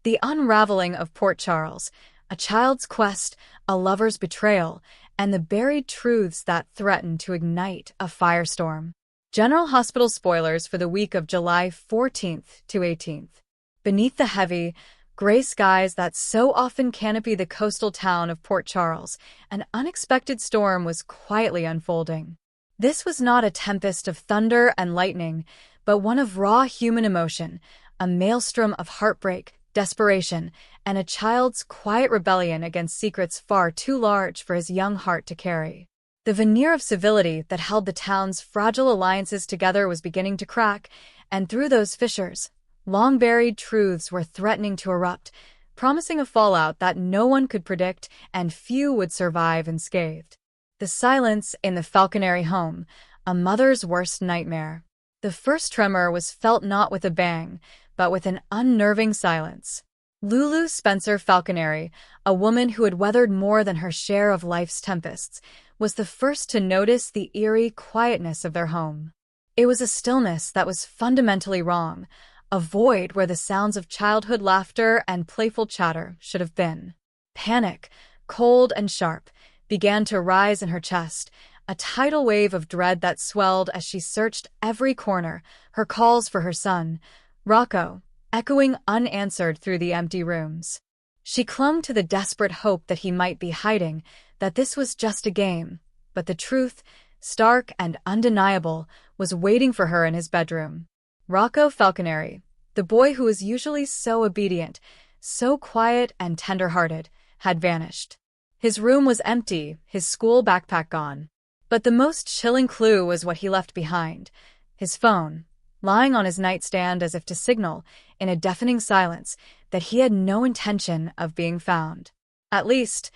The unraveling of Port Charles, a child's quest, a lover's betrayal, and the buried truths that threaten to ignite a firestorm. General Hospital spoilers for the week of July 14th to 18th. Beneath the heavy, gray skies that so often canopy the coastal town of Port Charles, an unexpected storm was quietly unfolding. This was not a tempest of thunder and lightning, but one of raw human emotion, a maelstrom of heartbreak, desperation, and a child's quiet rebellion against secrets far too large for his young heart to carry. The veneer of civility that held the town's fragile alliances together was beginning to crack, and through those fissures, long-buried truths were threatening to erupt, promising a fallout that no one could predict and few would survive unscathed. The silence in the Falconeri home, a mother's worst nightmare. The first tremor was felt not with a bang, but with an unnerving silence. Lulu Spencer Falconeri, a woman who had weathered more than her share of life's tempests, was the first to notice the eerie quietness of their home. It was a stillness that was fundamentally wrong, a void where the sounds of childhood laughter and playful chatter should have been. Panic, cold and sharp, began to rise in her chest, a tidal wave of dread that swelled as she searched every corner, her calls for her son, Rocco, echoing unanswered through the empty rooms. She clung to the desperate hope that he might be hiding, that this was just a game, but the truth, stark and undeniable, was waiting for her in his bedroom. Rocco Falconeri, the boy who was usually so obedient, so quiet and tender-hearted, had vanished. His room was empty, his school backpack gone. But the most chilling clue was what he left behind. His phone, lying on his nightstand as if to signal, in a deafening silence, that he had no intention of being found. At least,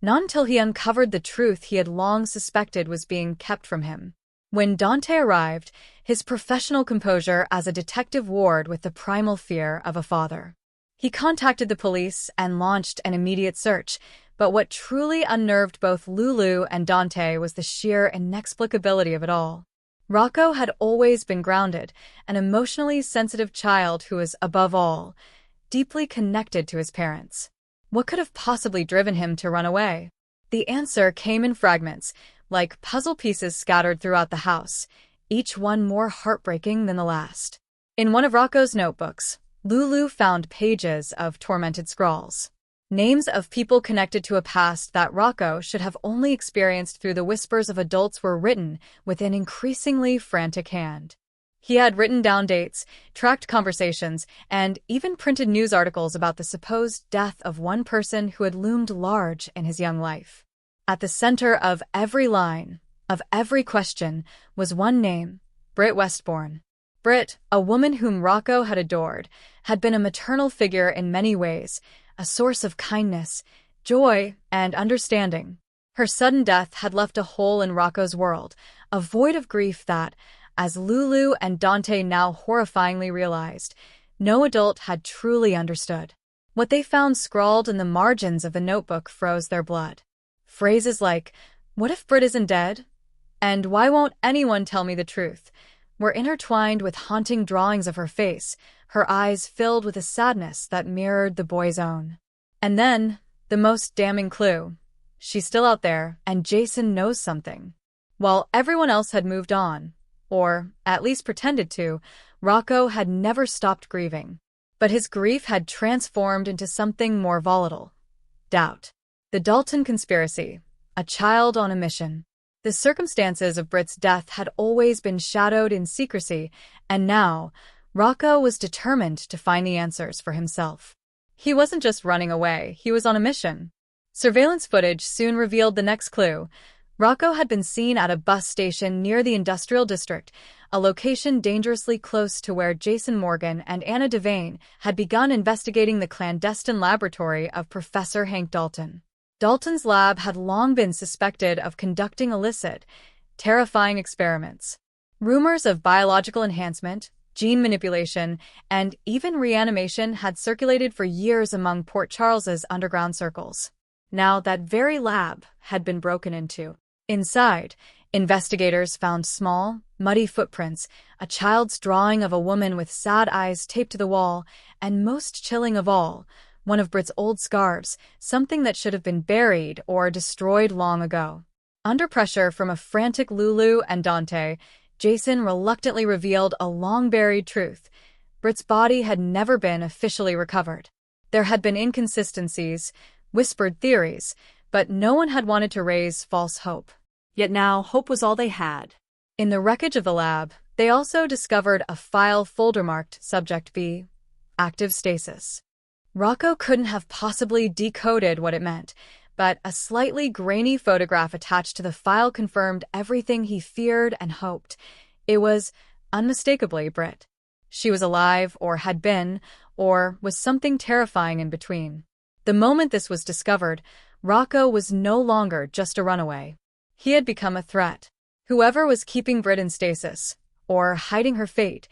not until he uncovered the truth he had long suspected was being kept from him. When Dante arrived, his professional composure as a detective warred with the primal fear of a father. He contacted the police and launched an immediate search, but what truly unnerved both Lulu and Dante was the sheer inexplicability of it all. Rocco had always been grounded, an emotionally sensitive child who was, above all, deeply connected to his parents. What could have possibly driven him to run away? The answer came in fragments, like puzzle pieces scattered throughout the house, each one more heartbreaking than the last. In one of Rocco's notebooks, Lulu found pages of tormented scrawls. Names of people connected to a past that Rocco should have only experienced through the whispers of adults were written with an increasingly frantic hand. He had written down dates, tracked conversations, and even printed news articles about the supposed death of one person who had loomed large in his young life. At the center of every line, of every question, was one name, Britt Westbourne. Britt, a woman whom Rocco had adored, had been a maternal figure in many ways, a source of kindness, joy, and understanding. Her sudden death had left a hole in Rocco's world, a void of grief that, as Lulu and Dante now horrifyingly realized, no adult had truly understood. What they found scrawled in the margins of the notebook froze their blood. Phrases like, "What if Britt isn't dead?" and "Why won't anyone tell me the truth?" were intertwined with haunting drawings of her face, her eyes filled with a sadness that mirrored the boy's own. And then, the most damning clue. She's still out there, and Jason knows something. While everyone else had moved on, or at least pretended to, Rocco had never stopped grieving. But his grief had transformed into something more volatile. Doubt. The Dalton conspiracy. A child on a mission. The circumstances of Britt's death had always been shadowed in secrecy, and now, Rocco was determined to find the answers for himself. He wasn't just running away, he was on a mission. Surveillance footage soon revealed the next clue. Rocco had been seen at a bus station near the industrial district, a location dangerously close to where Jason Morgan and Anna Devane had begun investigating the clandestine laboratory of Professor Hank Dalton. Dalton's lab had long been suspected of conducting illicit, terrifying experiments. Rumors of biological enhancement, gene manipulation, and even reanimation had circulated for years among Port Charles's underground circles. Now that very lab had been broken into. Inside, Investigators found small, muddy footprints, a child's drawing of a woman with sad eyes taped to the wall, and most chilling of all, one of Britt's old scarves, something that should have been buried or destroyed long ago. Under pressure from a frantic Lulu and Dante, Jason reluctantly revealed a long-buried truth. Britt's body had never been officially recovered. There had been inconsistencies, whispered theories, but no one had wanted to raise false hope. Yet now, hope was all they had. In the wreckage of the lab, they also discovered a file folder marked Subject B, Active Stasis. Rocco couldn't have possibly decoded what it meant, but a slightly grainy photograph attached to the file confirmed everything he feared and hoped. It was unmistakably Britt. She was alive, or had been, or was something terrifying in between. The moment this was discovered, Rocco was no longer just a runaway. He had become a threat. Whoever was keeping Britt in stasis, or hiding her fate,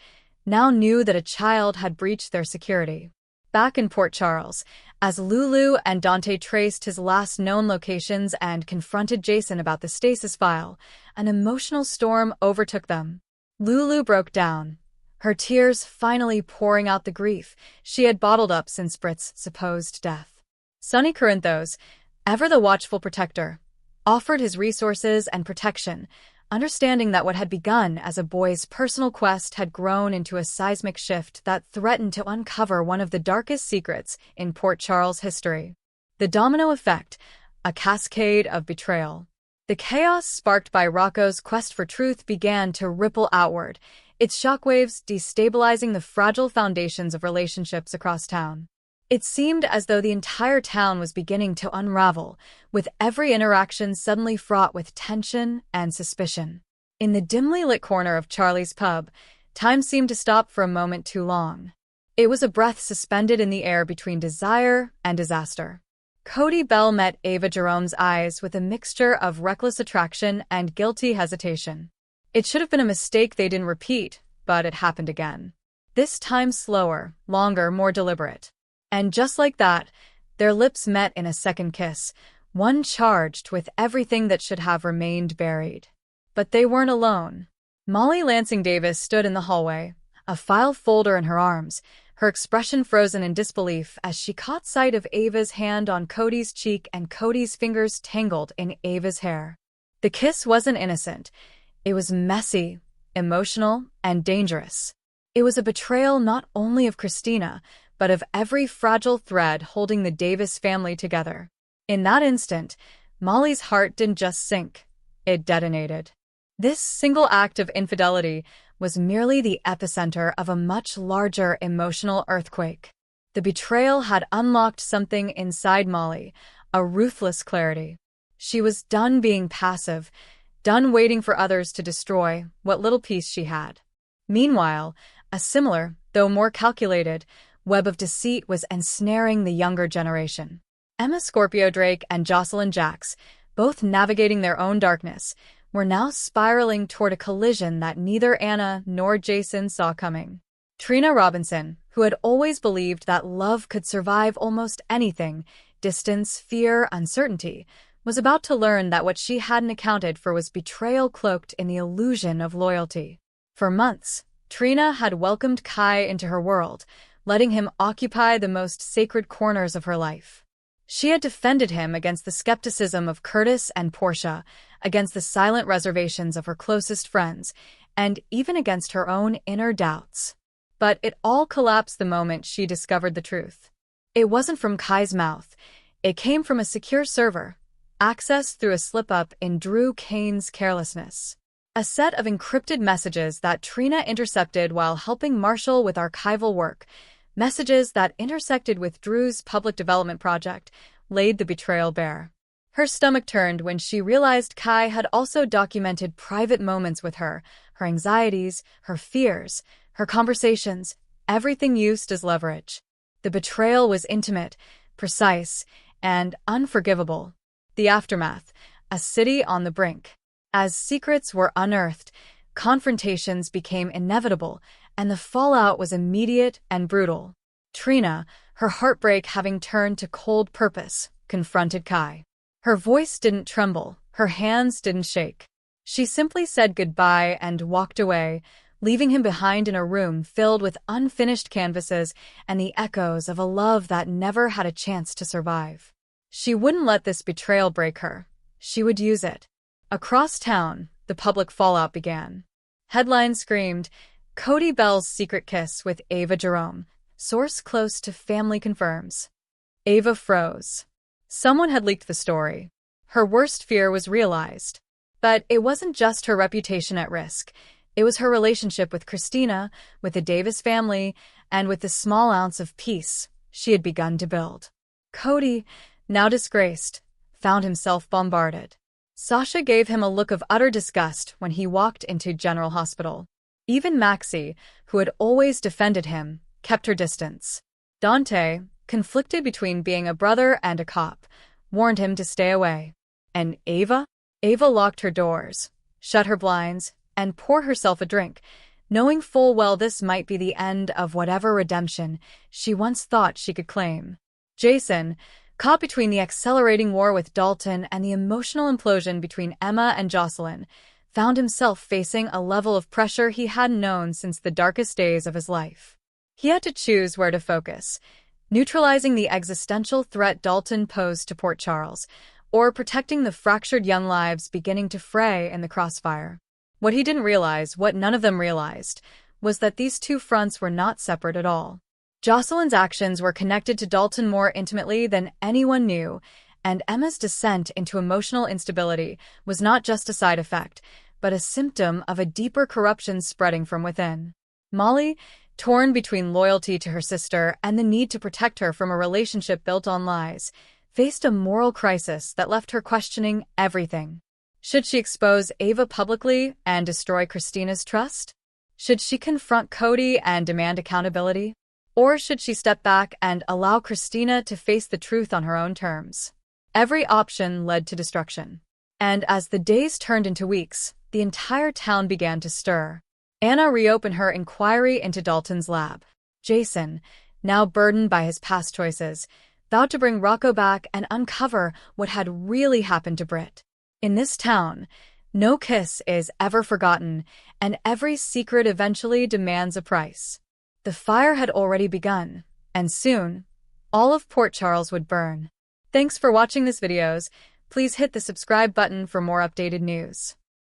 now knew that a child had breached their security. Back in Port Charles, as Lulu and Dante traced his last known locations and confronted Jason about the stasis file, an emotional storm overtook them. Lulu broke down, her tears finally pouring out the grief she had bottled up since Britt's supposed death. Sonny Corinthos, ever the watchful protector, offered his resources and protection, understanding that what had begun as a boy's personal quest had grown into a seismic shift that threatened to uncover one of the darkest secrets in Port Charles history. The domino effect, a cascade of betrayal. The chaos sparked by Rocco's quest for truth began to ripple outward, its shockwaves destabilizing the fragile foundations of relationships across town. It seemed as though the entire town was beginning to unravel, with every interaction suddenly fraught with tension and suspicion. In the dimly lit corner of Charlie's pub, time seemed to stop for a moment too long. It was a breath suspended in the air between desire and disaster. Cody Bell met Ava Jerome's eyes with a mixture of reckless attraction and guilty hesitation. It should have been a mistake they didn't repeat, but it happened again. This time slower, longer, more deliberate. And just like that, their lips met in a second kiss, one charged with everything that should have remained buried. But they weren't alone. Molly Lansing Davis stood in the hallway, a file folder in her arms, her expression frozen in disbelief as she caught sight of Ava's hand on Cody's cheek and Cody's fingers tangled in Ava's hair. The kiss wasn't innocent. It was messy, emotional, and dangerous. It was a betrayal not only of Christina, but of every fragile thread holding the Davis family together. In that instant, Molly's heart didn't just sink, it detonated. This single act of infidelity was merely the epicenter of a much larger emotional earthquake. The betrayal had unlocked something inside Molly, a ruthless clarity. She was done being passive, done waiting for others to destroy what little peace she had. Meanwhile, a similar, though more calculated, web of deceit was ensnaring the younger generation. Emma Scorpio Drake and Jocelyn Jacks, both navigating their own darkness, were now spiraling toward a collision that neither Anna nor Jason saw coming. Trina Robinson, who had always believed that love could survive almost anything, distance, fear, uncertainty, was about to learn that what she hadn't accounted for was betrayal cloaked in the illusion of loyalty. For months, Trina had welcomed Kai into her world, letting him occupy the most sacred corners of her life. She had defended him against the skepticism of Curtis and Portia, against the silent reservations of her closest friends, and even against her own inner doubts. But it all collapsed the moment she discovered the truth. It wasn't from Kai's mouth. It came from a secure server, accessed through a slip-up in Drew Kane's carelessness. A set of encrypted messages that Trina intercepted while helping Marshall with archival work, messages that intersected with Drew's public development project, laid the betrayal bare. Her stomach turned when she realized Kai had also documented private moments with her, her anxieties, her fears, her conversations, everything used as leverage. The betrayal was intimate, precise, and unforgivable. The aftermath, a city on the brink. As secrets were unearthed, confrontations became inevitable, and the fallout was immediate and brutal. Trina, her heartbreak having turned to cold purpose, confronted Kai. Her voice didn't tremble, her hands didn't shake. She simply said goodbye and walked away, leaving him behind in a room filled with unfinished canvases and the echoes of a love that never had a chance to survive. She wouldn't let this betrayal break her. She would use it. Across town, the public fallout began. Headlines screamed, "Cody Bell's secret kiss with Ava Jerome. Source close to family confirms." Ava froze. Someone had leaked the story. Her worst fear was realized. But it wasn't just her reputation at risk. It was her relationship with Christina, with the Davis family, and with the small ounce of peace she had begun to build. Cody, now disgraced, found himself bombarded. Sasha gave him a look of utter disgust when he walked into General Hospital. Even Maxie, who had always defended him, kept her distance. Dante, conflicted between being a brother and a cop, warned him to stay away. And Ava? Ava locked her doors, shut her blinds, and poured herself a drink, knowing full well this might be the end of whatever redemption she once thought she could claim. Jason, caught between the accelerating war with Dalton and the emotional implosion between Emma and Jocelyn, found himself facing a level of pressure he hadn't known since the darkest days of his life. He had to choose where to focus, neutralizing the existential threat Dalton posed to Port Charles, or protecting the fractured young lives beginning to fray in the crossfire. What he didn't realize, what none of them realized, was that these two fronts were not separate at all. Jocelyn's actions were connected to Dalton more intimately than anyone knew, and Emma's descent into emotional instability was not just a side effect, but a symptom of a deeper corruption spreading from within. Molly, torn between loyalty to her sister and the need to protect her from a relationship built on lies, faced a moral crisis that left her questioning everything. Should she expose Ava publicly and destroy Christina's trust? Should she confront Cody and demand accountability? Or should she step back and allow Christina to face the truth on her own terms? Every option led to destruction. And as the days turned into weeks, the entire town began to stir. Anna reopened her inquiry into Dalton's lab. Jason, now burdened by his past choices, vowed to bring Rocco back and uncover what had really happened to Britt. In this town, no kiss is ever forgotten, and every secret eventually demands a price. The fire had already begun, and soon, all of Port Charles would burn. Thanks for watching this videos. Please hit the subscribe button for more updated news.